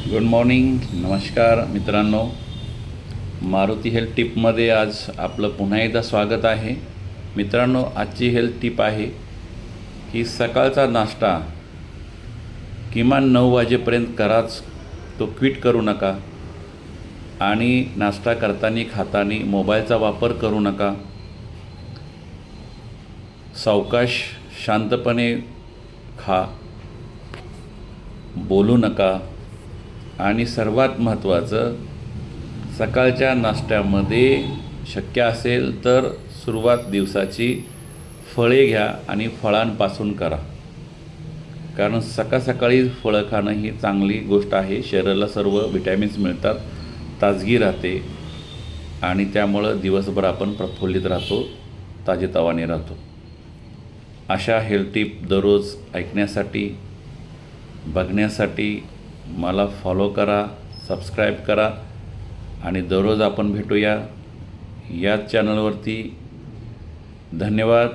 Good morning. नमस्कार मित्रांनो. Maruti health टिपमध्ये आज आपलं पुन्हा एकदा स्वागत आहे. मित्रांनो, आजची हेल्थ टिप आहे की सकाळचा नाश्ता किमान 9 वाजेपर्यंत कराच, तो क्विट करू नका. आणि नाश्ता करताना खाताना मोबाईलचा वापर करू नका. सावकाश शांतपणे खा, बोलू नका. आणि सर्वात महत्त्वाचं, सकाळच्या नाश्त्यामध्ये शक्य असेल तर सुरुवात दिवसाची फळे घ्या आणि फळांपासून करा. कारण सकाळी फळं खाणं ही चांगली गोष्ट आहे. शरीराला सर्व विटॅमिन्स मिळतात, ताजगी राहते आणि त्यामुळं दिवसभर आपण प्रफुल्लित राहतो, ताजेतवाने राहतो. अशा हेल्थ टिप दररोज ऐकण्यासाठी, बघण्यासाठी मला फॉलो करा, सबस्क्राईब करा आणि दररोज आपण भेटूया याच चॅनलवरती. धन्यवाद.